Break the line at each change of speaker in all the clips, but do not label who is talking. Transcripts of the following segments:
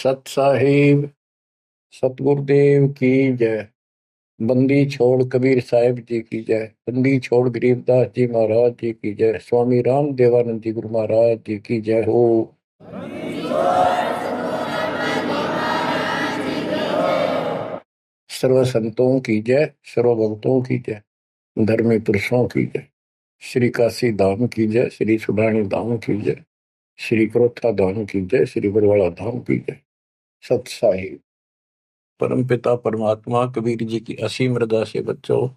सत साहिब सतगुरुदेव की जय। बंदी छोड़ कबीर साहिब जी की जय। बंदी छोड़ गरीबदास जी महाराज जी की जय। स्वामी राम देवानंद जी गुरु महाराज जी की जय हो। सर्व संतों की जय, सर्व भक्तों की जय, धर्मी पुरुषों की जय। श्री काशी धाम की जय, श्री सुब्राणी धाम की जय, श्री क्रोथा धाम की जय, श्री बरवाड़ा धाम की जय। सत साहिब परम पिता परमात्मा कबीर जी की असीम रजा से बच्चों,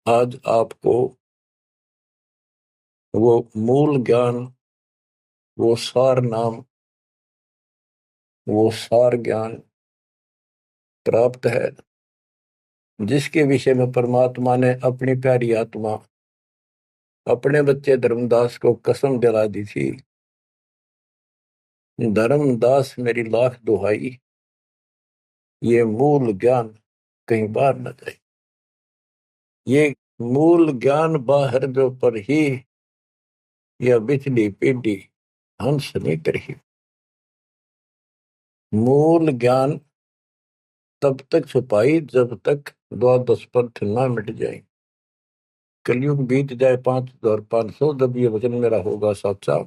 आज आपको वो मूल ज्ञान, वो सार नाम, वो सार ज्ञान प्राप्त है जिसके विषय में परमात्मा ने अपनी प्यारी आत्मा अपने बच्चे धर्मदास को कसम दिला दी थी। धर्मदास मेरी लाख दुहाई, ये मूल ज्ञान कहीं बाहर न जाए। ये मूल ज्ञान बाहर जो पर ही यह बिजली पीढ़ी हंस नहीं करी। मूल ज्ञान तब तक छुपाई जब तक द्वादश पंथ ना मिट जाए। कलयुग बीत जाए 5500, जब ये वचन मेरा होगा साचा।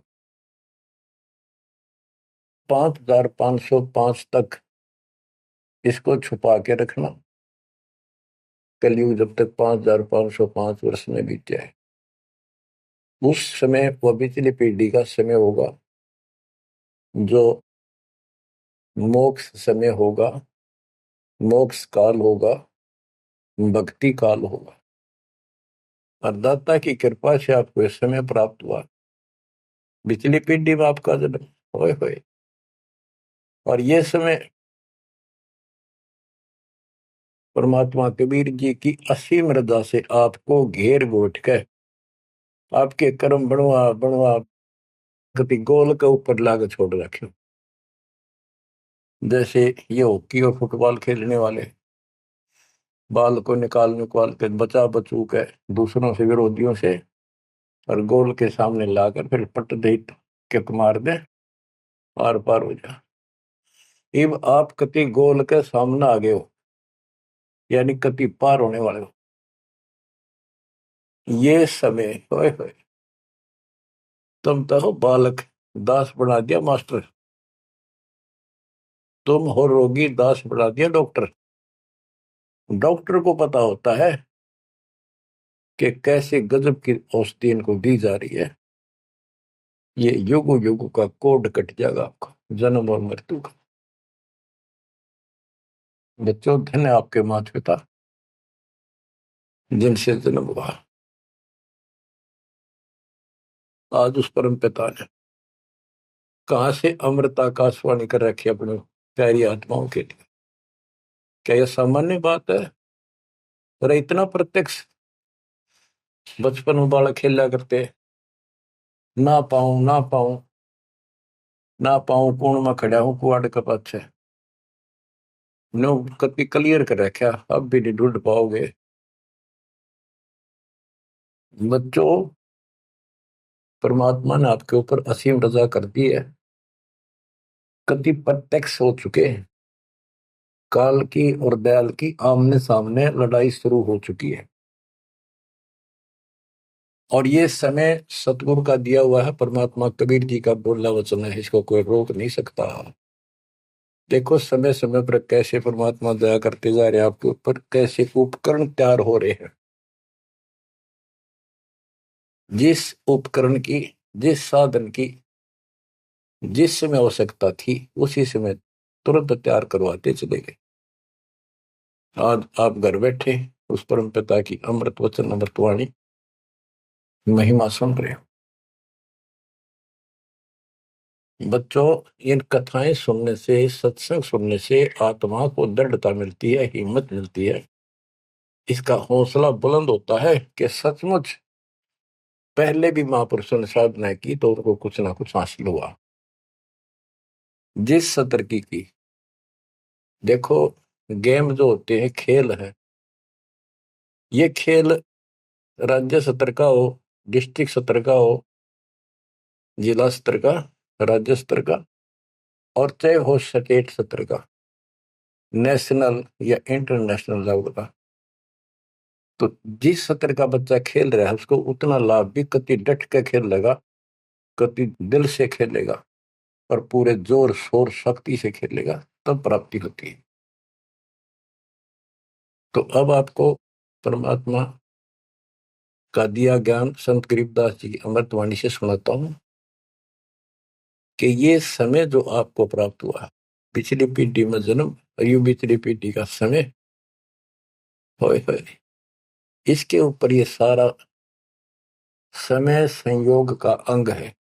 5505 तक इसको छुपा के रखना। कलयुग जब तक 5505 वर्ष में बीत जाए, उस समय वह बिचली पीढ़ी का समय होगा जो मोक्ष समय होगा, मोक्ष काल होगा, भक्ति काल होगा। और दाता की कृपा से आपको इस समय प्राप्त हुआ। बिचली पीढ़ी में आपका जन्म होए होए, और ये समय परमात्मा कबीर जी की असीम रजा से आपको घेर घोट कर आपके कर्म बनवा बनवा कभी गोल के ऊपर लाके छोड़ रखे। जैसे ये हॉकी और फुटबॉल खेलने वाले बाल को निकाल के बचा बचू के दूसरों से, विरोधियों से, और गोल के सामने लाकर फिर पट दे किक मार दे, आर पार हो जा। अब आप कति गोल के सामने आ गए हो, यानी कति पार होने वाले हो। ये समय होए होए, तुम तो हो बालक, दास बना दिया मास्टर। तुम हो रोगी, दास बना दिया डॉक्टर। डॉक्टर को पता होता है कि कैसे गजब की औषधि इनको दी जा रही है। ये युगो युगो का कोड कट जाएगा आपका, जन्म और मृत्यु का। बच्चों, धन्य आपके माता पिता जिनसे जन्म हुआ। आज उस परम पिता ने कहां से अमृत आकाशवाणी कर रखी अपनी प्यारी आत्माओं के लिए। क्या यह सामान्य बात है? अरे इतना प्रत्यक्ष बचपन में बालक खेला करते, ना पाऊं ना पाऊं ना पाऊं, कौन में खड़ा हूं कुआड़ के पाछे। नो कति क्लियर कर रखा, अब भी नहीं ढूंढ पाओगे। बच्चों, परमात्मा ने आपके ऊपर असीम रजा कर दी है। कति प्रत्यक्ष हो चुके हैं। काल की और दयाल की आमने सामने लड़ाई शुरू हो चुकी है, और ये समय सतगुरु का दिया हुआ है। परमात्मा कबीर जी का बोला वचन है, इसको कोई रोक नहीं सकता। देखो समय समय पर कैसे परमात्मा दया करते जा रहे हैं आपके ऊपर, कैसे उपकरण तैयार हो रहे हैं। जिस उपकरण की, जिस साधन की जिस समय आवश्यकता थी, उसी समय तुरंत तैयार करवाते चले गए। आज आप घर बैठे उस परम पिता की अमृत वचन अमृतवाणी महिमा सुन रहे हो। बच्चों, इन कथाएं सुनने से, सत्संग सुनने से आत्मा को दृढ़ता मिलती है, हिम्मत मिलती है। इसका हौसला बुलंद होता है कि सचमुच पहले भी महापुरुषों ने साधना की तो उनको कुछ ना कुछ हासिल हुआ। जिस सतर की देखो, गेम जो होते हैं, खेल है, ये खेल राज्य स्तर का हो, डिस्ट्रिक्ट स्तर का हो, जिला स्तर का, राज्य स्तर का, और चाहे हो स्टेट सत्र का, नेशनल या इंटरनेशनल लेवल का, तो जिस सत्र का बच्चा खेल रहा है उसको उतना लाभ भी कति डट के खेलेगा, कति दिल से खेलेगा और पूरे जोर शोर शक्ति से खेलेगा, तब प्राप्ति होती है। तो अब आपको परमात्मा का दिया ज्ञान संत गरीबदास जी की अमृतवाणी से सुनाता हूं कि ये समय जो आपको प्राप्त हुआ, पिछली पीढ़ी में जन्म और यू पिछली पीढ़ी का समय, होए होए, इसके ऊपर ये सारा समय संयोग का अंग है।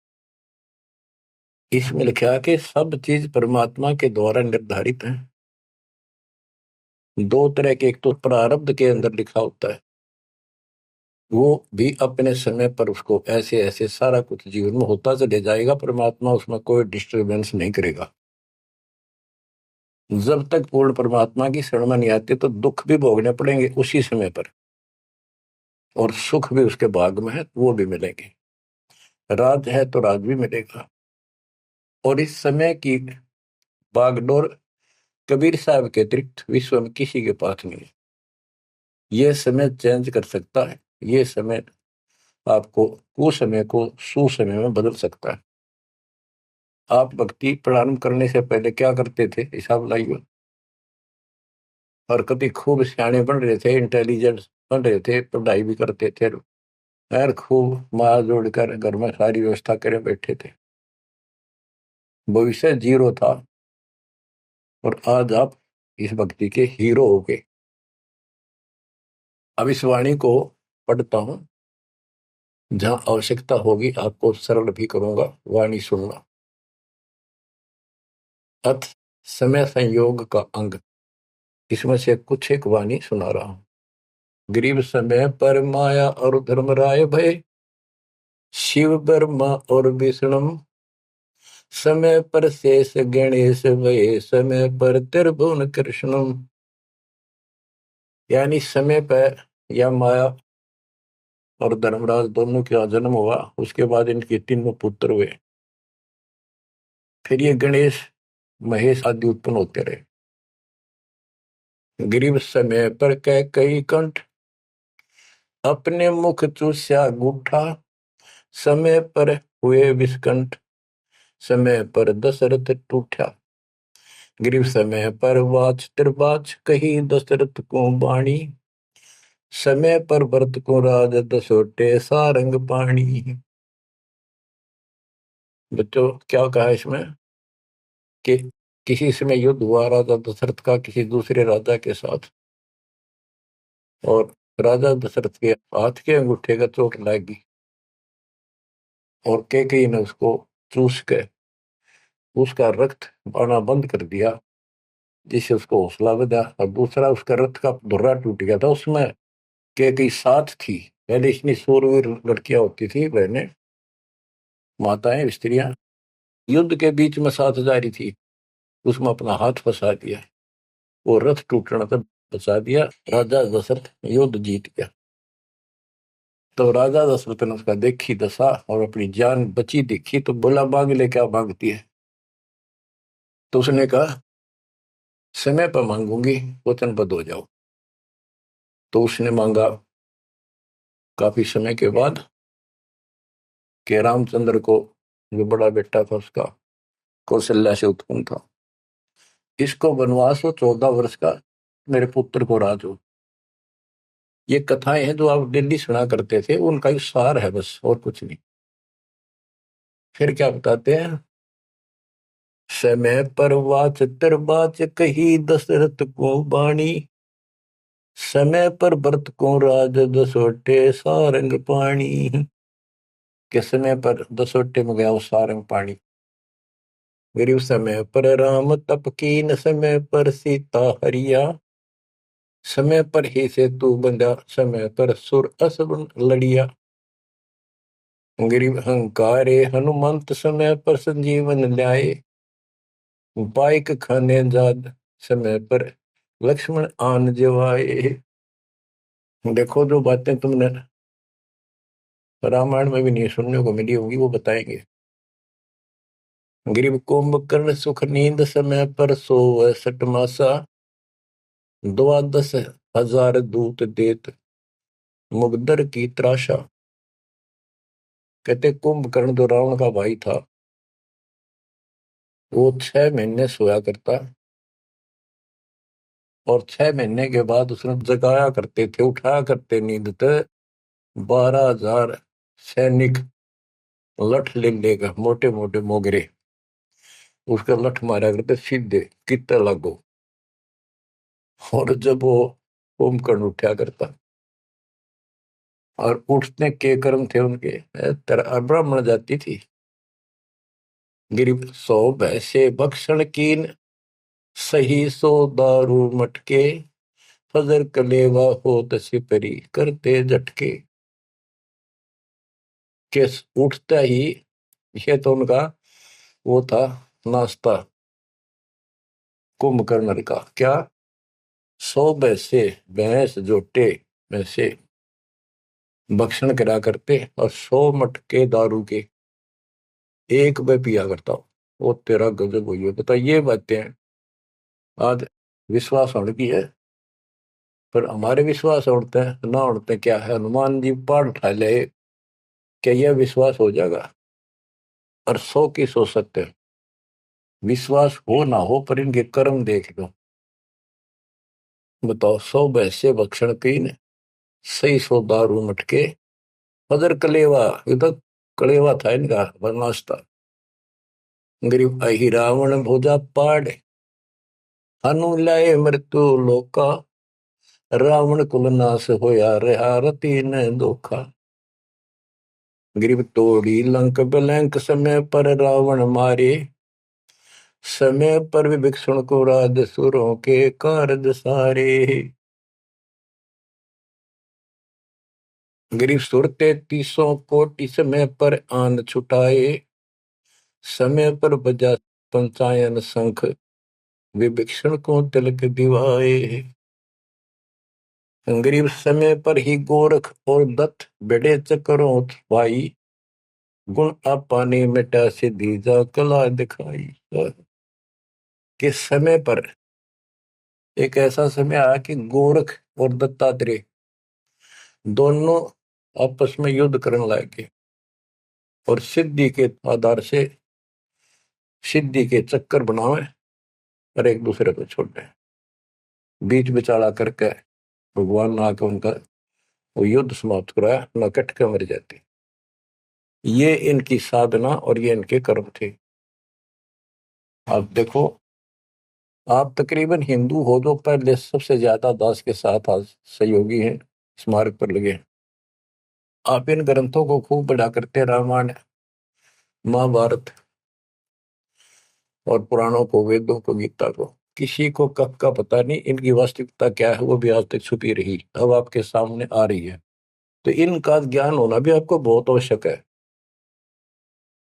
इसमें लिखा कि सब चीज परमात्मा के द्वारा निर्धारित है। दो तरह के, एक तो प्रारब्ध के अंदर लिखा होता है, वो भी अपने समय पर उसको ऐसे ऐसे सारा कुछ जीवन में होता चले जाएगा, परमात्मा उसमें कोई डिस्टरबेंस नहीं करेगा। जब तक पूर्ण परमात्मा की शरण में नहीं आते तो दुख भी भोगने पड़ेंगे उसी समय पर, और सुख भी उसके भाग में है, वो भी मिलेंगे। राज है तो राज भी मिलेगा। और इस समय की बागडोर कबीर साहब के अतिरिक्त विश्व में किसी के पास नहीं है। ये समय चेंज कर सकता है, ये समय आपको कुसमय को सुसमय में बदल सकता है। आप भक्ति प्रारंभ करने से पहले क्या करते थे, हिसाब लाइए। और कभी खूब सियाने बन रहे थे, इंटेलिजेंट बन रहे थे, पढ़ाई भी करते थे, यार खूब माँ जोड़कर घर में सारी व्यवस्था करे बैठे थे, भविष्य जीरो था। और आज आप इस भक्ति के हीरो हो गए। अब इस वाणी को पढ़ता हूं, जहां आवश्यकता होगी आपको सरल भी करूंगा, वाणी सुनना। अथ समय संयोग का अंग, इसमें से कुछ एक वाणी सुना रहा हूं। गरीब समय पर माया और धर्मराय भय, शिव ब्रह्मा और विष्णु, समय पर शेष गणेश भय, समय पर त्रिभुवन कृष्ण। यानी समय पर या माया और धर्मराज दोनों का जन्म हुआ, उसके बाद इनके तीनों पुत्र हुए, फिर ये गणेश महेश आदि उत्पन्न होते रहे। गरीब समय पर कह कई कंठ, अपने मुख चूस्या गूठा, समय पर हुए विस्कंठ, समय पर दशरथ टूठा। गरीब समय पर वाच त्रिवाच, कही दशरथ को बाणी, समय पर भरत को राज दसोटे सारंग पाणी। बच्चों क्या कहा इसमें कि किसी समय युद्ध हुआ राजा दशरथ का किसी दूसरे राजा के साथ, और राजा दशरथ के हाथ के अंगूठे का चोट लगी और कैकेयी ने उसको चूस के उसका रक्त आना बंद कर दिया, जिससे उसको हौसला बढ़ा। और दूसरा, उसका रथ का धुर्रा टूट गया था, उसमें कैकेयी साथ थी। पहले इतनी शूरवीर लड़कियां होती थी, बहनें, माताएं, स्त्रियां, युद्ध के बीच में साथ जा रही थी, उसमें अपना हाथ फंसा दिया, वो रथ टूटना तक बचा दिया, राजा दशरथ युद्ध जीत गया। तो राजा दशरथ ने उसका देखी दशा और अपनी जान बची देखी, तो बोला मांग ले, क्या मांगती है। तो उसने कहा समय पर मांगूंगी, वचनबद्ध हो जाओ। तो उसने मांगा काफी समय के बाद कि रामचंद्र को, जो बड़ा बेटा था उसका, कौशल्या से उत्पन्न था, इसको वनवास हो 14 वर्ष का, मेरे पुत्र को राज हो। ये कथाएं हैं जो आप दिल्ली सुना करते थे, उनका ही सार है बस, और कुछ नहीं। फिर क्या बताते हैं, समय पर वाच बाच कही दशरथ को बाणी, समय पर भरत को राज दसोटे सारंग पाणी। के समय पर दसोटे में गया वो सारंग पाणी। गरीब समय पर राम तप कीन, समय पर सीता हरिया, समय पर ही से तू बंधा, समय पर सुर असुर लड़िया। गरीब अहंकारे हनुमंत, समय पर संजीवन ल्याए, बाइक खाने जाद, समय पर लक्ष्मण आन जवाए। देखो जो बातें तुमने रामायण में भी नहीं सुनने को मिली होगी, वो बताएंगे। गरीब कुंभकर्ण सुख नींद समय पर सोवै सटमासा, द्वादश हजार दूत देत मुगदर की त्रासा। कहते कुंभकर्ण जो रावण का भाई था, वो 6 महीने सोया करता, और 6 महीने के बाद उसने जगाया करते थे, उठाया करते नींद से 12,000 सैनिक लठ ले लेकर, मोटे मोटे मोगरे, उसका लठ मारा करते सीधे कितने लागो। और जब वो कुंभकर्ण उठा करता, और उठने के कर्म थे उनके, ब्राह्मण जाति थी। गिरिब सो भैसे बख्शन कीन, सही सो दारू मटके, फजर कलेवा हो सिपरी करते झटके। के उठता ही, ये तो उनका वो था नाश्ता कुंभकर्ण का। क्या? 100 भैंसे, भैंस जोटे वैसे भक्षण करा करते, और 100 मटके दारू के एक में पिया करता हूँ। वो तेरा गजब हुई है। बता, ये बातें आज विश्वास होने की है, पर हमारे विश्वास उड़ते हैं ना उड़ते क्या है। हनुमान जी पहाड़ उठा ले, क्या यह विश्वास हो जाएगा? और 100 की सो सकते हैं, विश्वास हो ना हो, पर इनके कर्म देख लो। बताओ, 100 भैंसे भक्षण कीन, सही सो दारू मटके, फजर कलेवा, ये तो कलेवा था इनका नाश्ता। गरीब अहि रावण भोजा पाड़, हनु लाए मृत्यु लोका, रावण कुल नाश होया रहा रति न धोखा। गरीब तोड़ी लंक बिलंक, समय पर रावण मारे, समय पर विभीषण को राज सुरों के कारज सारे। गरीब सुर 33 कोटि, समय पर आन छुटाए, समय पर बजा पंचायन शंख, विभीषण को तिलक दिवाए। गरीब समय पर ही गोरख और दत्त बड़े चक्रों भाई, गुण आपाने मिटा से दीजा कला दिखाई। कि समय पर एक ऐसा समय आया कि गोरख और दत्तात्रेय दोनों आपस में युद्ध करने लगे, और सिद्धि के आधार से सिद्धि के चक्कर बनावे, और एक दूसरे को छोड़े। बीच बिचारा करके भगवान ने आकर उनका वो युद्ध समाप्त कराया, न कट के मर जाती। ये इनकी साधना और ये इनके कर्म थे। आप देखो, आप तकरीबन हिंदू हो जो पहले सबसे ज्यादा दास के साथ आज सहयोगी हैं, स्मारक पर लगे। आप इन ग्रंथों को खूब पढ़ा करते, रामायण, महाभारत और पुराणों को, वेदों को, गीता को। किसी को कब का पता नहीं, इनकी वास्तविकता क्या है वो भी आज तक छुपी रही, अब आपके सामने आ रही है। तो इनका ज्ञान होना भी आपको बहुत आवश्यक है।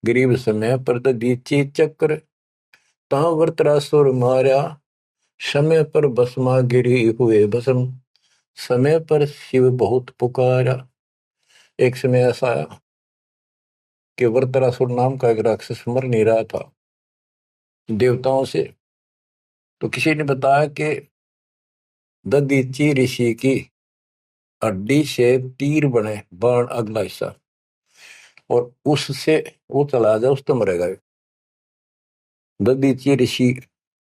गरीब समय पर दीची चक्र, ता वृत्रासुर मारा, समय पर भस्मा गिरी हुए भस्म, समय पर शिव बहुत पुकारा। एक समय ऐसा आया कि वृत्रासुर नाम का एक राक्षस मर नहीं रहा था देवताओं से, तो किसी ने बताया कि दधीची ऋषि की हड्डी से तीर बने, बाण अगला हिस्सा, और उससे वो चला जाए उस तो मरेगा। दधीची ऋषि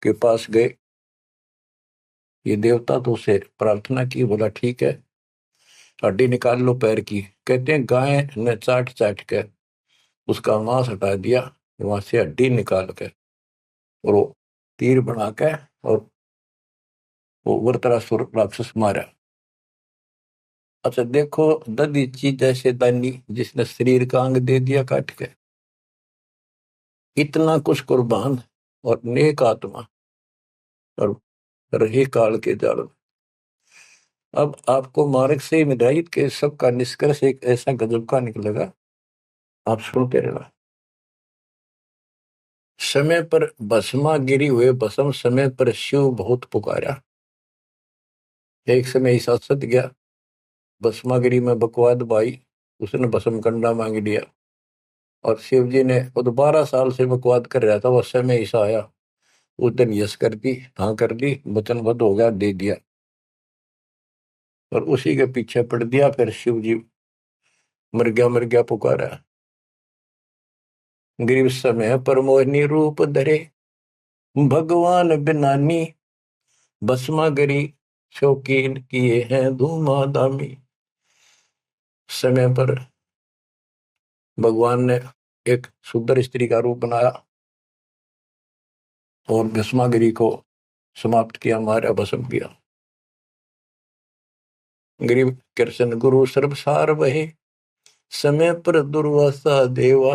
के पास गए, ये देवता तो उसे प्रार्थना की, बोला ठीक है हड्डी निकाल लो पैर की। कहते हैं गाय ने चाट चाट के उसका मांस हटा दिया, वहां से हड्डी निकाल के, और वो तीर बना के, और वो वृत्रासुर राक्षस मारा। अच्छा देखो, दधीची जैसे दानी जिसने शरीर का अंग दे दिया काट के, इतना कुछ कुर्बान और नेक आत्मा, और रही काल के जाल में। अब आपको मार्ग से हिदायत के सबका निष्कर्ष एक ऐसा गजब का निकलेगा, आप सुनते रहना। समय पर भस्मा गिरी हुए भस्म, समय पर शिव बहुत पुकारा। एक समय ऐसा सत गया, भस्मागिरी में बकवाद भाई, उसने भस्म कंडा मांग लिया। और शिव जी ने वो तो 12 साल से बकवाद कर रहा था, वो समय ऐसा आया, उस दिन यस कर दी, हाँ कर दी, वचनबद्ध हो गया, दे दिया। और उसी के पीछे पड़ दिया, फिर शिव जी मर गया पुकारा। गरीब समय पर मोहिनी रूप धरे, भगवान बिनानी, भस्मा गरी शौकीन किए हैं धूमाधामी। समय पर भगवान ने एक सुंदर स्त्री का रूप बनाया और भस्मागिरी को समाप्त किया, मारा, भस्म किया। गरीब कृष्ण गुरु सर्वसार वहे, समय पर दुर्वासा देवा,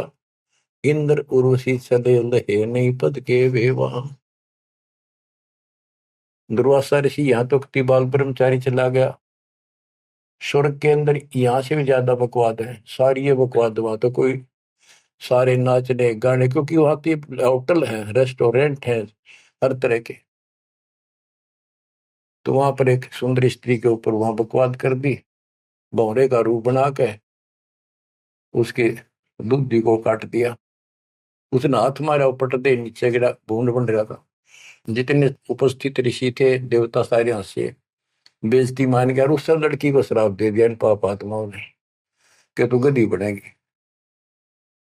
इंद्र उर्वशी चले लहे, नहीं पद के वेवा। दुर्वासा ऋषि यहाँ तो बाल ब्रह्मचारी चला गया, स्वर्ग के अंदर यहाँ से भी ज्यादा बकवाद है, सारी ये बकवाद। वहां तो कोई सारे नाचने गाने, क्योंकि वहां की होटल है, रेस्टोरेंट है, हर तरह के। तो वहां पर एक सुंदर स्त्री के ऊपर वहां बकवाद कर दी, भौरे का रूप बना के उसके दूधी को काट दिया। उसने हाथ मारा, पट दे नीचे गिरा, भूड बन रहा था। जितने उपस्थित ऋषि थे, देवता, सारे हंसे, बेइज्जती मान गया, और उस लड़की को श्राप दे दिया इन पाप आत्माओं ने कि तू गधी बनेगी।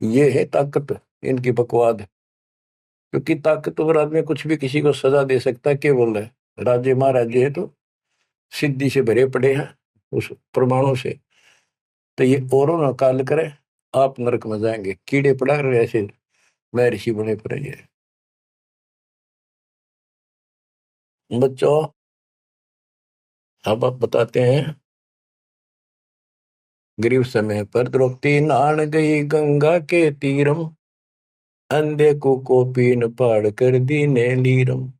ये है ताकत इनकी, बकवाद। क्योंकि ताकतवर आदमी कुछ भी किसी को सजा दे सकता है, केवल है राज्य महाराज्य है तो सिद्धि से भरे पड़े हैं उस प्रमाणों से। तो ये औरों ना काल करे, आप नरक में जाएंगे, कीड़े पड़ा रहे ऐसे महर्षि बने पड़े। ये बच्चों, अब आप बताते हैं। गरीब समय पर द्रौपदी नहान गई गंगा के तीरम, अंधे को कोपीन पाड़ कर दीने लीरम।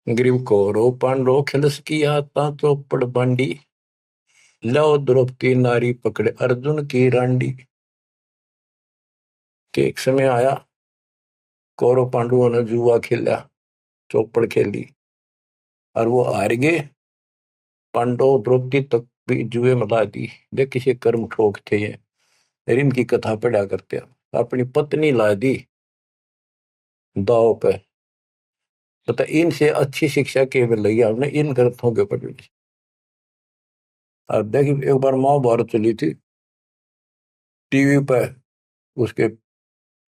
ग्रीव कौरव पांडव खिलस की आता चौपड़ बांडी, लो द्रौपदी नारी पकड़े अर्जुन की रांडी। के एक समय आया, कौरव पांडवों ने जुआ खेला, चौपड़ खेली, और वो हार गए। पांडव द्रौपदी तक भी जुए में ला दी। देख किसी कर्म ठोक थे ये, इनकी कथा पढ़ा करते हैं। अपनी पत्नी ला दी दाव पे। पता इनसे अच्छी शिक्षा केवल लगी हमने इन ग्रंथों के पढ़ने से। अब देखिए, एक बार महाभारत चली थी टीवी पे, उसके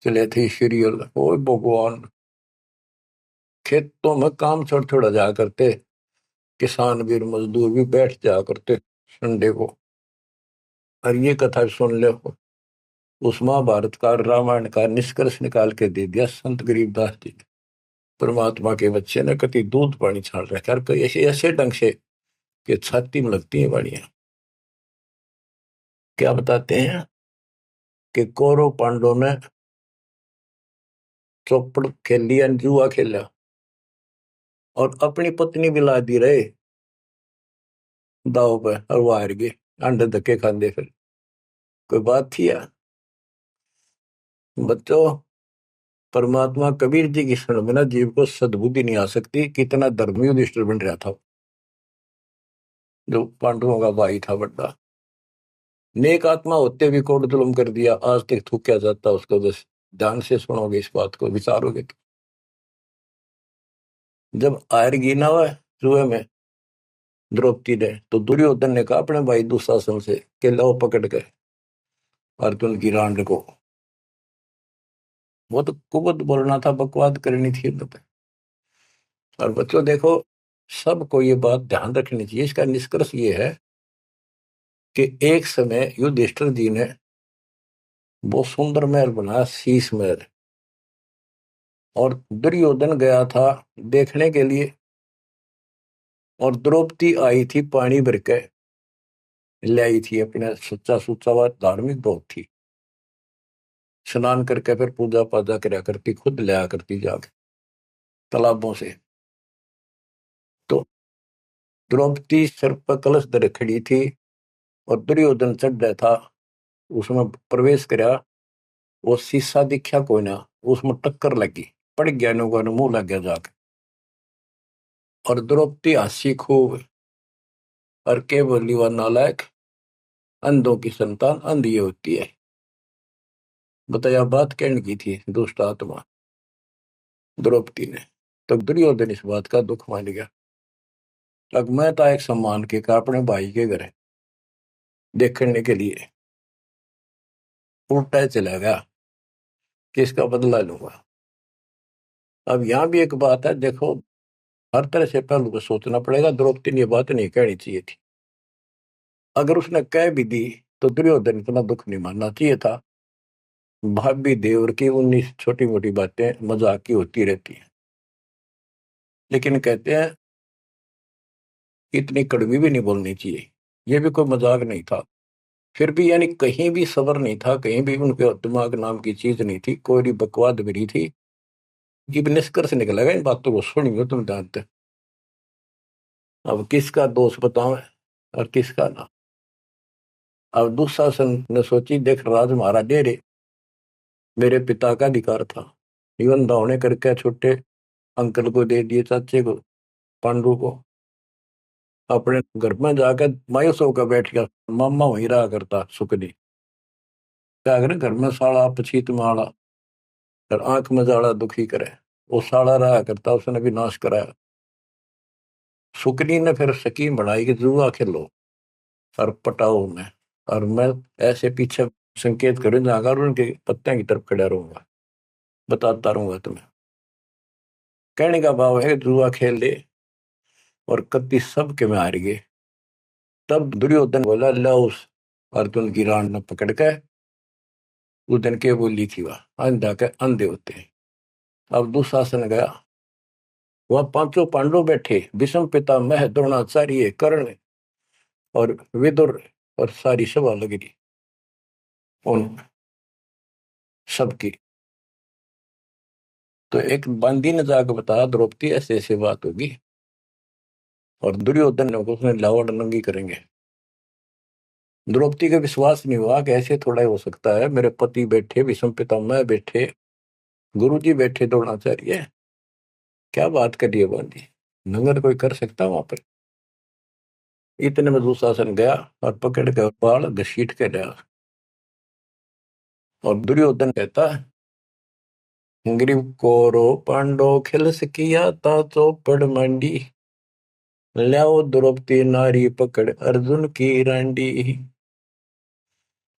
चले थे सीरियल। ओ भगवान, खेतों में काम छोड़ छोड़ जाया करते, किसान भी मजदूर भी बैठ जाया करते संडे को, और ये कथा सुन ले। उस महाभारत का, रामायण का निष्कर्ष निकाल के दे दिया संत गरीबदास जी ने। परमात्मा के बच्चे ने कति दूध पानी छाल रखा, और कई ऐसे ऐसे ढंग से कि छाती में लगती है बाड़ियां। क्या बताते हैं कि कौरव पांडव ने चौपड़ खेल लिया, जुआ खेला, और अपनी पत्नी भी ला दी रहे दाव पे, और वो हार गए, अंडे धक्के खाते। फिर कोई बात थी यार। बच्चों, परमात्मा कबीर जी की शरण में ना जीव को सद्बुद्धि नहीं आ सकती। कितना धर्मी युधिष्ठिर बन रहा था, जो पांडवों का भाई था बड़ा। नेक आत्मा होते भी कोट जुल्म कर दिया, आज तक थूका जाता उसको। बस ध्यान से सुनोगे, इस बात को विचारोगे तो। जब आयरगी ना हुआ जुए में द्रौपदी ने, तो दुर्योधन ने कहा अपने भाई दुशासन से कि लो पकड़ के अर्जुन की रांड को। वो तो कुबत बोलना था, बकवाद करनी थी तो। और बच्चों देखो, सबको ये बात ध्यान रखनी चाहिए। इसका निष्कर्ष ये है कि एक समय युधिष्ठिर जी ने बहुत सुंदर महल बनाया, शीश महल, और दुर्योधन गया था देखने के लिए, और द्रौपदी आई थी पानी भर के लाई थी अपने, सच्चा सुच्चा व धार्मिक बहुत थी। स्नान करके फिर पूजा पाजा कराया करती, खुद लाया करती जाके तालाबों से। तो द्रौपदी सिर पर कलश धर खड़ी थी, और दुर्योधन चढ़ रहा था, उसमें प्रवेश कराया। वो शीशा दिखा कोई ना, उसमें टक्कर लगी, पड़ गया, नुका मुंह लग गया जाके। और द्रौपदी हंसी खूब, और के बोली वह नालायक, अंधों की संतान अंधी होती है। बताया बात कहने की थी दुष्ट आत्मा द्रौपदी ने। तो दुर्योधन इस बात का दुख मान गया। अब मैं था एक सम्मान के का अपने भाई के घर देखने के लिए उल्टा चला गया कि इसका बदला लूंगा। अब यहाँ भी एक बात है, देखो हर तरह से पहलू को सोचना पड़ेगा। द्रौपदी ने ये बात नहीं कहनी चाहिए थी। अगर उसने कह भी दी तो दुर्योधन इतना दुख नहीं मानना चाहिए था। भाभी देवर की 19 छोटी मोटी बातें मजाक की होती रहती हैं, लेकिन कहते हैं इतनी कड़वी भी नहीं बोलनी चाहिए। ये भी कोई मजाक नहीं था। फिर भी यानी कहीं भी सबर नहीं था, कहीं भी उनके दिमाग नाम की चीज नहीं थी, कोई भी बकवाद भी नहीं थी। ये भी निष्कर्ष निकलेगा इन बातों को सुनिए तुम जानते। अब किसका दोष बताओ और किसका ना। अब दुशासन ने सोची, देख राज हमारा दे रे, मेरे पिता का अधिकार था। जीवन दावने करके छोटे अंकल को दे दिए, चाचे को, पांडु को। अपने घर में जाकर मायूस होकर बैठ गया। मामा वहीं रहा करता सुखनी। क्या करे घर में साला पछीत माला और आंख में जाला दुखी करे। वो साला रहा करता, उसने भी नाश कराया। सुकनी ने फिर स्कीम बनाई कि जुआ खेलो और पटाओ में, और मैं ऐसे पीछे संकेत करूं जाकर और उनके पत्ते की तरफ खड़ा रहूंगा, बताता रहूंगा तुम्हें। कहने का भाव है जुआ खेल ले और कति सब के में हार गए। तब दुर्योधन बोला, ला उस अर्जुन की रान ने पकड़ के। उस दिन के बोली थी वह अंधा के अंधे होते हैं। अब दुशासन गया, वह पांचों पांडव बैठे, भीष्म पितामह द्रोणाचार्य कर्ण और विदुर, और सारी सभा लग रही उन सबकी। तो एक बंदी ने जाकर बताया द्रौपदी ऐसे ऐसे बात होगी, और दुर्योधन ने उसने लावड़ नंगी करेंगे। द्रौपदी का विश्वास नहीं हुआ कि ऐसे थोड़ा ही हो सकता है। मेरे पति बैठे, भीष्म पितामह बैठे, गुरुजी बैठे, द्रोणाचार्य, क्या बात करी है बंदी, नंगर कोई कर सकता वहां पर। इतने में दुशासन गया और पकड़ के बाल घसीट के लिया। और दुर्योधन कहता, ग्रीव कोरो पांडो खिलस किया ता चौपड़ मंडी, ल्याओ द्रौपदी नारी पकड़ अर्जुन की रांडी।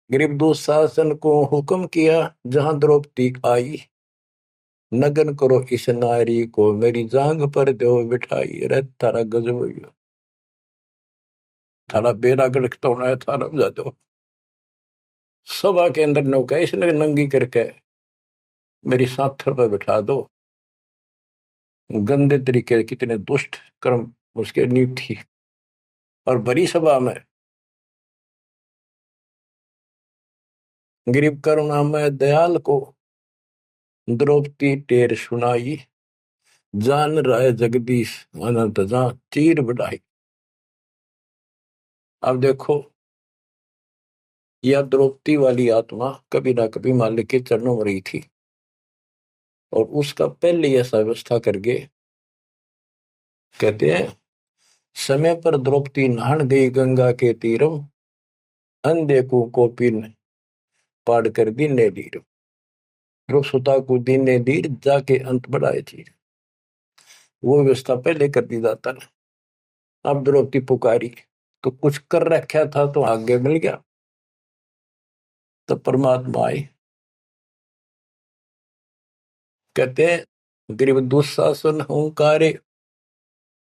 ग्रीव दुशासन को हुक्म किया, जहां द्रौपदी आई, नगन करो इस नारी को, मेरी जांग पर दो बिठाई। रे थारा गजब हो गया, थारा बेड़ा गड़क तो होना है, थारा बजा दो। सभा के अंदर नौका इसने नंगी करके मेरी साथर पर बिठा दो। गंदे तरीके, कितने दुष्ट कर्म उसके नींव थी। और बड़ी सभा में गरीब करुणा में दयाल को द्रौपदी टेर सुनाई, जान राय जगदीश अनंत जा चीर बढ़ाई। अब देखो, यह द्रौपदी वाली आत्मा कभी ना कभी मालिक के चरणों में रही थी, और उसका पहले ऐसा व्यवस्था करके कहते हैं, समय पर द्रौपदी नहान गई गंगा के तीरम, अंधे को कोपिन पाड़ कर दीने दीर, ध्रुव सुता को दीने दीर, जाके अंत बढ़ाए चीर। वो व्यवस्था पहले कर दी जाता ना। अब द्रौपदी पुकारी तो कुछ कर रखा था तो आगे मिल गया। तो परमात्मा आए, कहते हैं गरीब दुशासन हुंकारे,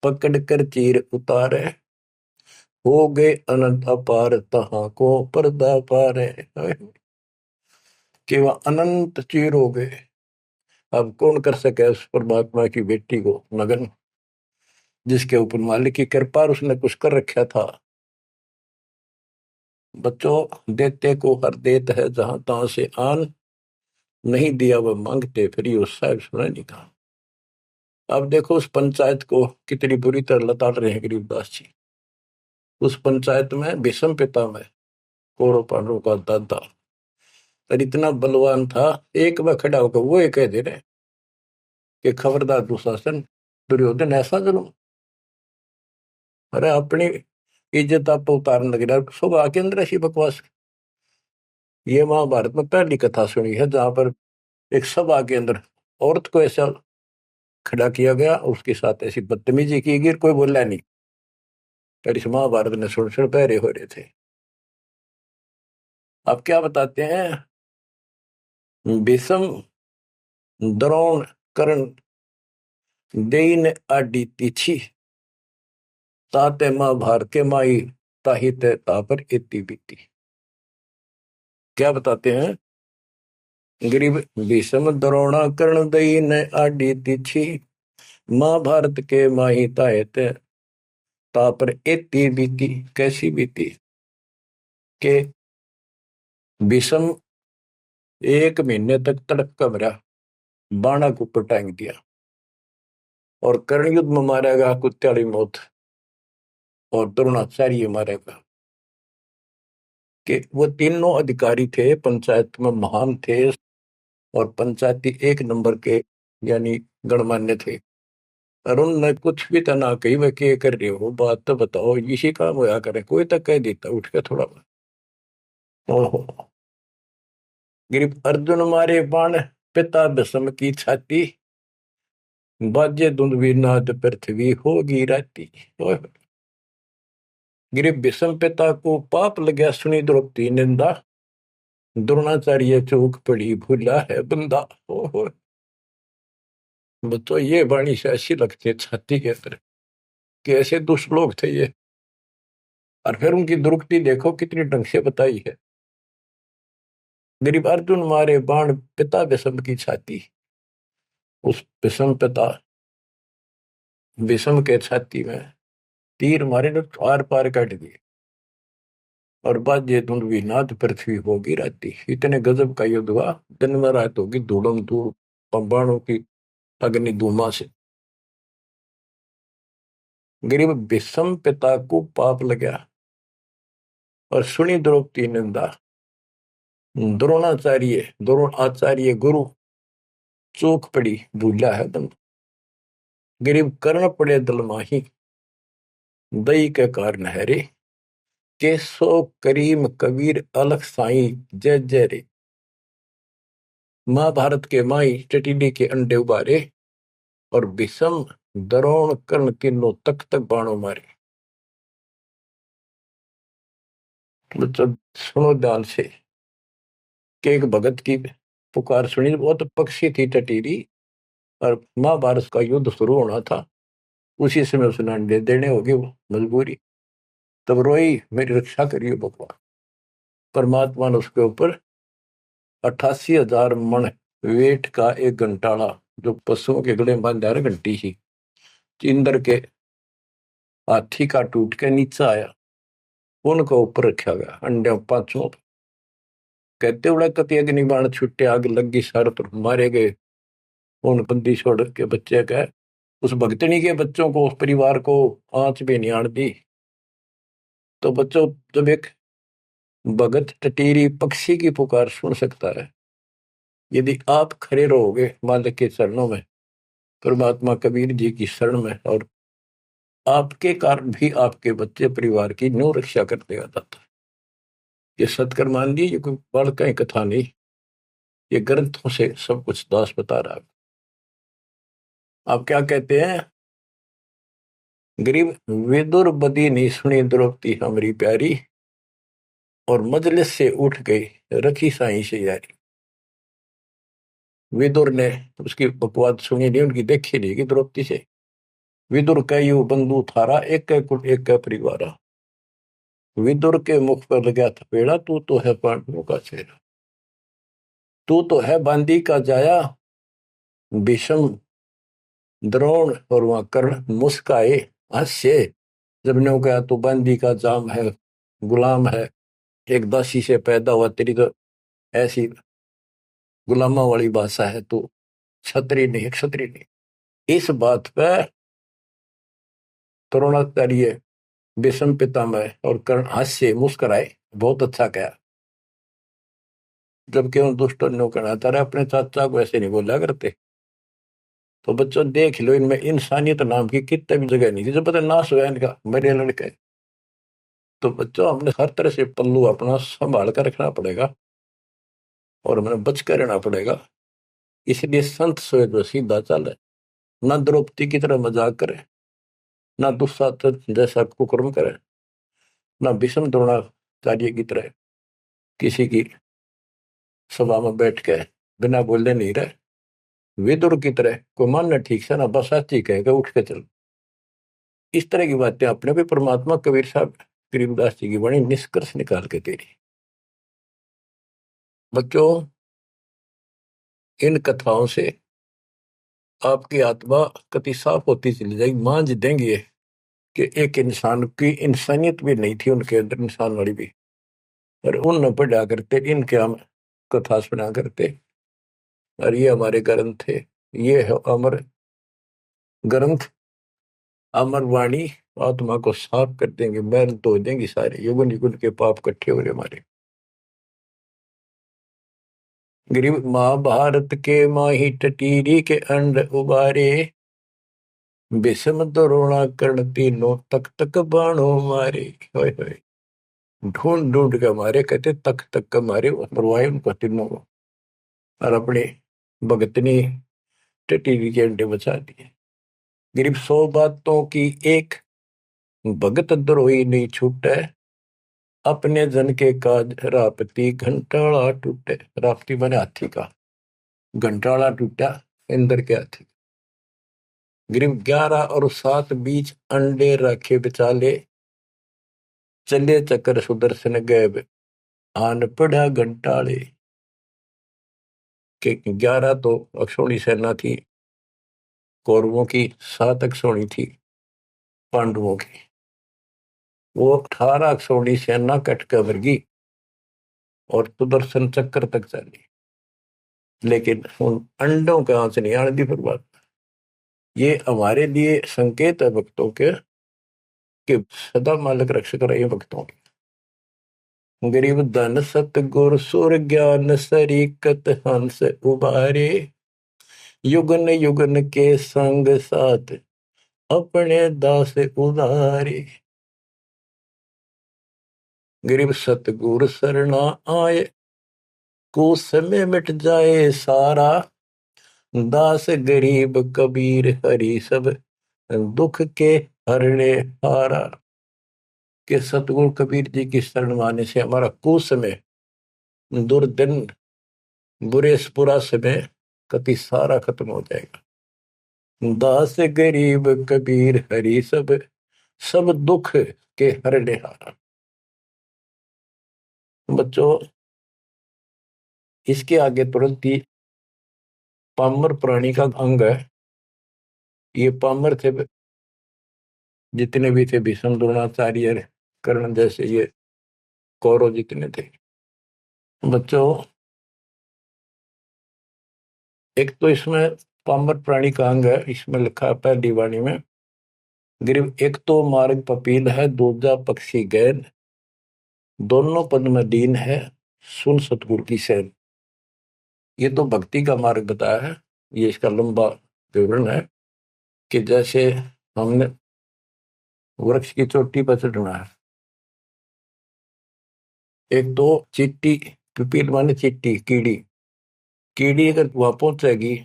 पकड़ कर चीर उतारे, हो गए अनंत अपार तहां को पर्दा पारे। कि वह अनंत चीर हो गए। अब कौन कर सके उस परमात्मा की बेटी को नगन, जिसके ऊपर मालिक की कृपा, उसने कुछ कर रखा था। बच्चों, देते को हर देत है, जहां तहां से आन, नहीं दिया वह मांगते, फिर ये उस साहब सुना नहीं कहा। अब देखो उस पंचायत को कितनी बुरी तरह लताड़ रहे हैं गरीबदास जी। उस पंचायत में भीष्म पितामह कौरव पांडवों का दादा और इतना बलवान था, एक बार खड़ा होकर वो ये कह दे रहे कि खबरदार दुशासन, दुर्योधन ऐसा जुल्म। अरे अपनी इज्जत आप उतारने लगे, सुबह के अंदर ऐसी बकवास। ये महाभारत में पहली कथा सुनी है जहां पर एक सभा के अंदर औरत को ऐसा खड़ा किया गया, उसके साथ ऐसी बदतमीजी की गई, कोई बोला नहीं। पर इस महाभारत ने सुन सुन पैरे हो रहे थे। अब क्या बताते हैं, भीष्म द्रोण कर्ण देइन आडि तिथि ताते महाभारत के माई ताही ते तापर इति बीती। क्या बताते हैं, गरीब भीष्म द्रोण कर्ण देइन आडि तिथि महाभारत के माही ताहे ते तापर इति बीती। कैसी बीती के भीष्म 1 महीने तक तड़का भरा बाणा को ऊपर टांग दिया और कर्ण युद्ध में मारेगा कुत्त्याली मौत, और द्रोणाचार्य मारेगा। कि वो तीनों अधिकारी थे, पंचायत में महान थे और पंचायती 1 नंबर के यानी गणमान्य थे। और उनने कुछ भी तो ना कही, वह क्या कर रहे हो, बात तो बताओ, इसी काम होया करे, कोई तो कह देता उठ के थोड़ा। ओहो, गिरिप अर्जुन मारे बाण पिता भीष्म की छाती बाजे दुंदवी नाद पृथ्वी होगी राती। गिरिप भीष्म पिता को पाप लगा सुनी द्रौपदी निंदा द्रोणाचार्य चौक पड़ी भूला है बंदा। ओहो, तो ये वाणी से ऐसी लगती है छाती के अंदर कि ऐसे दुष्ट लोग थे ये। और फिर उनकी दुर्गति देखो कितनी ढंग से बताई है। गरीब अर्जुन मारे बाण पिता भीष्म की छाती, उस भीष्म पिता भीष्म के छाती में तीर मारे ने आर पार काट दिए और बाजे धुंधवी नाद पृथ्वी होगी राती। इतने गजब का युद्ध हुआ, दिन में रात होगी धूड़म धूड़ बाणों की अग्नि धूमा से। गरीब भीष्म पिता को पाप लगा और सुनी द्रौपदी निंदा द्रोण आचार्य गुरु चूक पड़ी भूला है बंदा। गरीब कर्ण पड़े दल माही दई के कारण है रे केसो करीम कबीर अलख साई जय जय रे। महाभारत के माई टटीडी के अंडे उबारे और भीष्म द्रोण कर्ण तीनों तक तक बाणों मारे। बच्चों सुनो ध्यान से कि एक भगत की पुकार सुनी, बहुत पक्षी थी टटीरी और महाभारत का युद्ध शुरू होना था, उसी समय उसने अंडे देने होगी, वो मजबूरी। तब रोई मेरी रक्षा करिए भगवान। परमात्मा ने उसके ऊपर 88,000 मन वेट का एक घंटाड़ा जो पशुओं के गले में बांधा घंटी ही इंद्र के हाथी का टूट के नीचे आया, उनको ऊपर रखा गया अंडे 5 कहते उड़ा कति अग्नि बाण छुट्टे आग लगी सारे पर मारे गए। उन बंदी छोड़ के बच्चे का उस भगतनी के बच्चों को, उस परिवार को आंच भी नहीं आड़ दी। तो बच्चों जब एक भगत टटीरी पक्षी की पुकार सुन सकता है, यदि आप खड़े रहोगे मालिक के चरणों में, परमात्मा कबीर जी की शरण में, और आपके कारण भी आपके बच्चे परिवार की न्यू रक्षा करते आता था। ये सत्कर मान ली, ये कोई बालका कथा नहीं, ये ग्रंथों से सब कुछ दास बता रहा है। आप क्या कहते हैं, गरीब विदुर बदी नहीं सुनी द्रौपदी हमारी प्यारी और मजलिस से उठ गई रखी साई से यारी। विदुर ने उसकी बकवाद सुनी नहीं, उनकी देखी नहीं कि द्रौपदी से। विदुर का यू बंधु थारा एक कुट एक परिवारा। विदुर के मुख पर लगा थपेड़ा, तू तो है पांडवों का चेहरा, तू तो है बांदी का जाया। भीष्म द्रोण और वहां कर्ण मुस्काए हास्य जब ने कहा तू बांदी का जाम है, गुलाम है, एक दासी से पैदा हुआ, तेरी तो ऐसी गुलामा वाली भाषा है, तू क्षत्रिय नहीं, क्षत्रिय नहीं। इस बात पर द्रोणाचार्य भीष्म पितामह और कर्ण हास्य मुस्कुराए, बहुत अच्छा कहा। जबकि उन दुष्टों ने कहना था अपने चाचा को ऐसे नहीं बोला करते। तो बच्चों देख लो, इनमें इंसानियत नाम की कितने भी जगह नहीं थी, जब पता नाश हुआ इनका मेरे लड़के। तो बच्चों हमने हर तरह से पल्लू अपना संभाल कर रखना पड़ेगा। और हमें बच कर रहना पड़ेगा। इसलिए संत सोए जो सीधा चले, ना द्रौपदी की तरह मजाक करे, ना दुस्साहस जैसा कुकर्म करे, ना भीष्म द्रोणाचार्य की तरह किसी की सभा में बैठ के बिना बोले नहीं रहे। विदुर की तरह कोई मानना ठीक से ना बस साची कहेगा उठ के चल। इस तरह की बातें अपने भी परमात्मा कबीर साहब गरीबदास जी की बड़ी निष्कर्ष निकाल के दे रही। बच्चों, इन कथाओं से आपकी आत्मा कति साफ होती चली जाएगी। मान देंगे कि एक इंसान की इंसानियत भी नहीं थी उनके अंदर, इंसान वाली भी, और उन न पढ़ा करते, इनके हम कथा सुना करते। और ये हमारे ग्रंथ थे, ये है अमर ग्रंथ, अमर वाणी। आत्मा को साफ कर देंगे, मैल धो देंगे सारे युगन युगन के पाप इकट्ठे हो रहे हमारे। गरीब महाभारत के माही टटीरी के अंड उबारे, विषम द्रोणा कर्ण तीनों तक तक बाणों मारे। होय होय, ढूंढ ढूंढ के मारे, कहते तक तक के मारे, मरवाए उनको तीनों को, और अपने भगतनी टटीरी के अंडे बचा दिए। गरीब 100 बातों की एक, भगत द्रोही नहीं छूटे, अपने जन के काज रापती घंटाला टूटे। रापती बने हाथी का, घंटाला टूटा इंद्र के हाथी। गरीब 11 और 7 बीच अंडे रखे बिचाले, चले चक्कर सुदर्शन गए आन पड़ा घंटाले। के 11 तो अक्षौणी सेना थी कौरवों की, 7 अक्षौणी थी पांडवों की। वो 18 अक्षौणी सेना कटकर वर्गी और सुदर्शन चक्कर तक चली, लेकिन उन अंडों के आंच नहीं आने दी फिर बात। ये हमारे लिए संकेत है भक्तों के कि सदा मालिक रक्षक रहे भक्तों के। गरीब धन सतगुर सुर ज्ञान सरीकत हंस उबारे, युगन युगन के संग साथ अपने दास उदारे। गरीब सतगुर सरना आए, कुछ समय मिट जाए सारा, दास गरीब कबीर हरि सब दुख के हरने हारा। के सतगुरु कबीर जी की शरण माने से हमारा कुछ समय, दुर्दिन, बुरा समय कति सारा खत्म हो जाएगा। दास गरीब कबीर हरि सब सब दुख के हरने हारा। बच्चों, इसके आगे तुरंत ही पामर प्राणी का अंग है। ये पामर थे जितने भी थे, भीष्म द्रोणाचार्य कर्ण जैसे, ये कौरव जितने थे। बच्चों, एक तो इसमें पामर प्राणी का अंग है, इसमें लिखा है पहली वाणी में, गरीब एक तो मार्ग पपील है, दूजा पक्षी गैन, दोनों पद में दीन है, सुन सतगुरु की सैन। ये तो भक्ति का मार्ग बताया है। ये इसका लंबा विवरण है कि जैसे हमने वृक्ष की चोटी पर चढ़ना है, एक तो चीटी, पिपील माने चीटी, कीड़ी, कीड़ी अगर वहां पहुंचेगी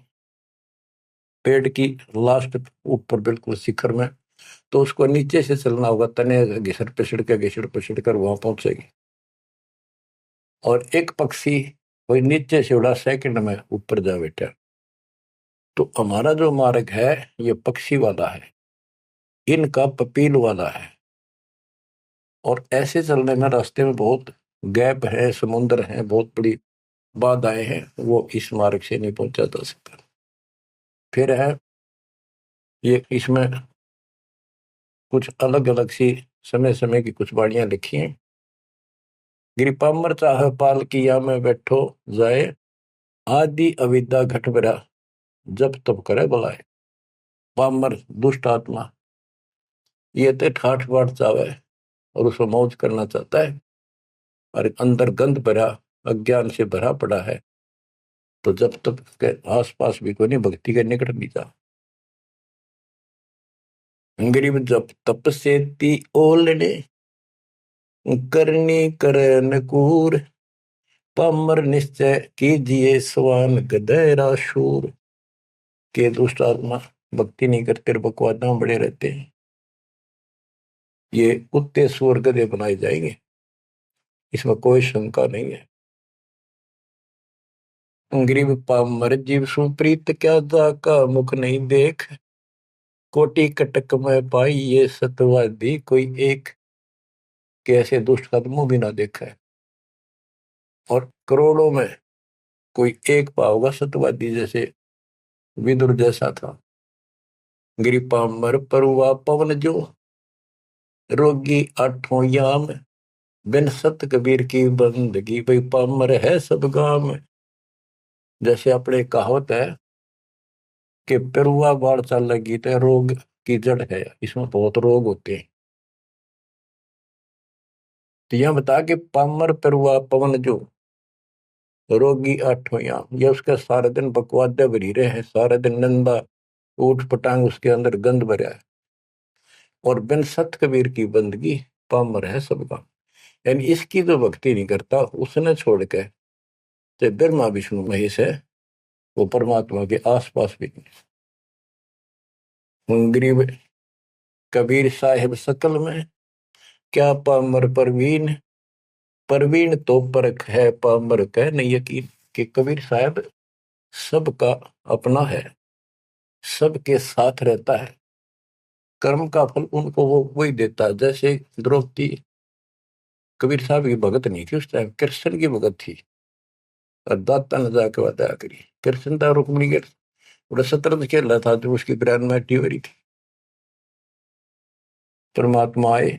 पेड़ की लास्ट ऊपर बिल्कुल शिखर में, तो उसको नीचे से चलना होगा, तने घिसड़ पिसड़ कर वहां पहुंचेगी। और एक पक्षी वही नीचे से उड़ा सेकंड में ऊपर जा बैठा। तो हमारा जो मार्ग है ये पक्षी वाला है, इनका पपील वाला है। और ऐसे चलने में रास्ते में बहुत गैप है, समुद्र है, बहुत बड़ी बाधाएं हैं, वो इस मार्ग से नहीं पहुंचा जा सकता। फिर है ये, इसमें कुछ अलग अलग सी समय समय की कुछ बाणियां लिखी हैं। गिरिपामर चाह पाल किया में बैठो जाए, आदि अविद्या घट बरा जब तब करे बुलाए। पामर दुष्ट आत्मा ये तो ठाठ बाट चावे और उसको मौज करना चाहता है, और अंदर गंद भरा अज्ञान से भरा पड़ा है, तो जब तक के आस पास भी कोई नहीं, भक्ति के निकट नहीं जा। गरीब जब तप से ती ओलने, करनी करे नकूर, पामर निश्चय कीजिए स्वान गधेरा शूर। के दुष्ट आत्मा भक्ति नहीं करते, बकवादा बड़े रहते हैं, ये कुत्ते सुअर गधे बनाए जाएंगे, इसमें कोई शंका नहीं है। गरीब पामर जीव सुप्रीत क्या जाका मुख नहीं देख। कोटि कटक में पाई ये सतवादी कोई एक। कैसे दुष्ट का मुंह भी ना देखा है, और करोड़ों में कोई एक पाओगा सतवादी जैसे विदुर जैसा था। गिरी पामर परुआ पवन जो रोगी आठों याम। बिन सत कबीर की बंदगी भाई पामर है सब गाम। जैसे अपने कहावत है कि पेरुआ बाढ़ चल लगी तो रोग की जड़ है, इसमें बहुत रोग होते हैं। तो यह बता कि पामर पेरुआ पवन जो रोगी आठों याम, ये उसका सारा दिन बकवादे भरी रहे हैं, सारा दिन नंदा ऊट पटांग उसके अंदर गंद भरा है। और बिन सत कबीर की बंदगी पामर है सबका, यानी इसकी जो भक्ति नहीं करता उसने छोड़ के तो ब्रह्मा विष्णु महेश है, वो परमात्मा के आसपास भी नहीं। गरीब कबीर साहिब सकल में क्या पामर परवीन। परवीन तो परख है पामर कह नहीं यकीन। कि कबीर साहब सबका अपना है, सबके साथ रहता है, कर्म का फल उनको वो वही देता है। जैसे द्रौपदी कबीर साहब की भगत नहीं थी, उस टाइम कृष्ण की भगत थी, और दाता ने जाके वादा करी। कृष्ण था रुक्मिणी के बड़ा शतरंज खेल रहा था, जो उसकी ग्रैंड हो रही थी, परमात्मा आए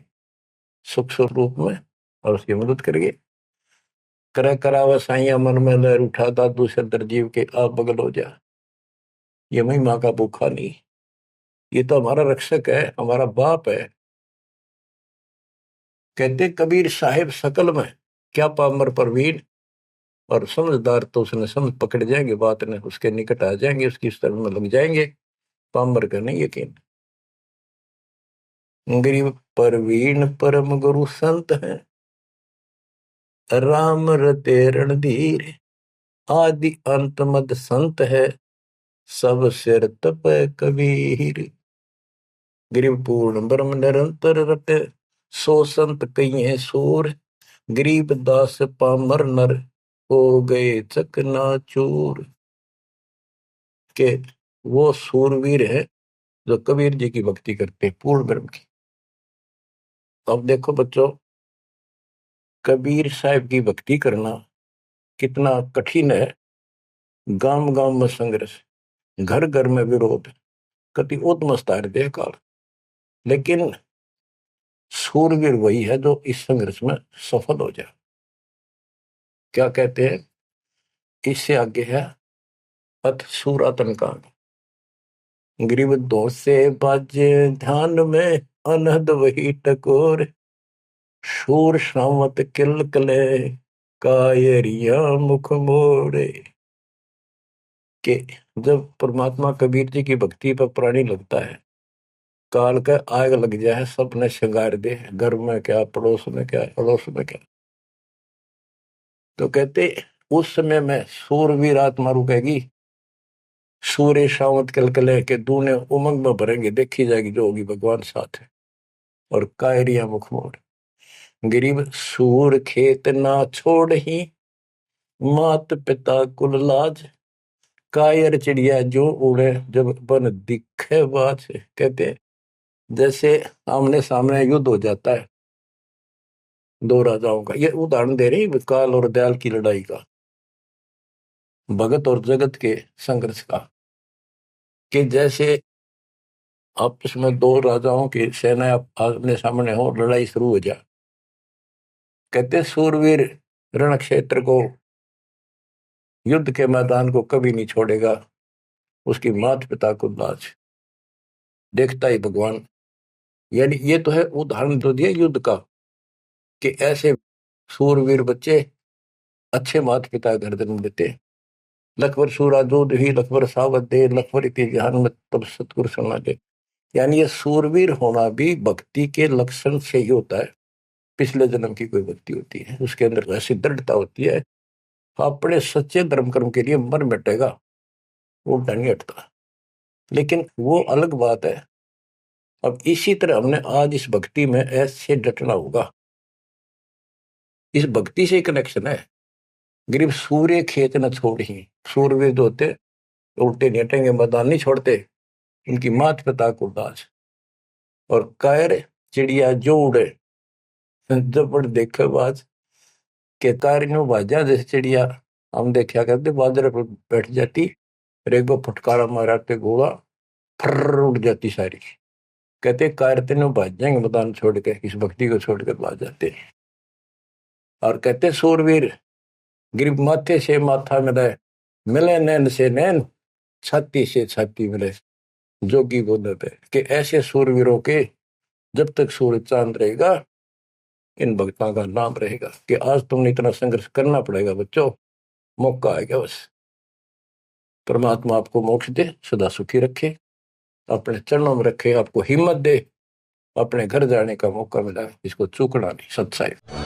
सुख स्वरूप में और उसकी मदद करिए। करे करावा साइया मन में लहर उठा दादू सदर जीव के आप बगल हो जा। ये महिमा का भूखा नहीं, ये तो हमारा रक्षक है, हमारा बाप है। कहते कबीर साहिब सकल में क्या पामर परवीन। और समझदार तो उसने समझ पकड़ जाएंगे, बात ने उसके निकट आ जाएंगे, उसकी शरण में लग जाएंगे। पामर का नहीं यकीन। गरीब परवीन परम गुरु संत है, राम रते रणधीर। आदि अंत मद संत है, सब सिर तप कबीर। गरीब पूर्ण ब्रह्म निरंतर रटे, सो संत कहिए सूर। गरीब दास पामर नर, हो गए चकनाचूर। के वो सूरवीर है जो कबीर जी की भक्ति करते हैं, पूर्ण ब्रह्म की। अब देखो बच्चों, कबीर साहब की भक्ति करना कितना कठिन है। गांव गांव में संघर्ष, घर घर में विरोध, कति उत्मस्तार दे काल। लेकिन सूरवीर वही है जो इस संघर्ष में सफल हो जाए। क्या कहते हैं, इससे आगे है अथ सूरातन कांड। ग्रीव दो से बाजे ध्यान में, अनहद वही टकोर। शूर श्रावत किल कले, कायरिया मुख मोड़े। के जब परमात्मा कबीर जी की भक्ति पर प्राणी लगता है, काल का आग लग जाए, सबने श्रृंगार दे, घर में क्या, पड़ोस में क्या, अड़ोस में क्या। तो कहते उस समय में सूरवीर आत्मा रुकेगी, सूर्य शावत कलकले के दूने उमंग में भरेंगे, देखी जाएगी जो होगी भगवान साथ है। और कायरिया मुख मोड़। गरीब सूर खेत ना छोड़ ही, मात पिता कुल लाज। कायर चिड़िया जो उड़े, जब बन दिखे बाज। कहते जैसे आमने सामने युद्ध हो जाता है दो राजाओं का, ये उदाहरण दे रही काल और दयाल की लड़ाई का, भगत और जगत के संघर्ष का। कि जैसे आपस में दो राजाओं की सेना आमने सामने हो, लड़ाई शुरू हो जाए। कहते सूरवीर रण क्षेत्र को, युद्ध के मैदान को कभी नहीं छोड़ेगा, उसकी माता पिता को लाज देखता ही भगवान। यानी ये तो है उदाहरण तो दिया युद्ध का, कि ऐसे सूरवीर बच्चे अच्छे माता पिता घर जन्म देते। लखवर सूरा दूध ही लखवर सावत दे, लखवर इति ज्ञान में तब सतगुरु सुना दे। यानी ये सूरवीर होना भी भक्ति के लक्षण से ही होता है। पिछले जन्म की कोई भक्ति होती है, उसके अंदर ऐसी दृढ़ता होती है अपने सच्चे धर्म कर्म के लिए मर मिटेगा, वो डर नहीं हटता। लेकिन वो अलग बात है। अब इसी तरह हमने आज इस भक्ति में ऐसे डटना होगा। इस भक्ति से कनेक्शन है। गरीब सूर्य खेत न छोड़ ही, सूर्यवीर जो होते उल्टे नहीं हटेंगे, मैदान नहीं छोड़ते, उनकी मात पिता को दाज। और कायर चिड़िया जो उड़े, जब देखे बाज के कार नो बाजा, जैसे चिड़िया हम देखा करते बाजरे पर बैठ जाती, एक बार फटकारा माराते गोला फर उड़ जाती सारी। कहते कार तीनों भाज जाएंगे मैदान छोड़ के, इस भक्ति को छोड़कर भाज जाते। और कहते सूरवीर गिर माथे से माथा मिले, मिले नैन से नैन, छाती से छाती मिले। जोगी बोलते थे कि ऐसे सूरवीरों के जब तक सूरज चांद रहेगा, इन भक्तों का नाम रहेगा। कि आज तुमने इतना संघर्ष करना पड़ेगा बच्चों, मौका आएगा बस। परमात्मा आपको मोक्ष दे, सदा सुखी रखे, अपने चरणों में रखे, आपको हिम्मत दे, अपने घर जाने का मौका मिला, इसको चूकना नहीं। सत्साई।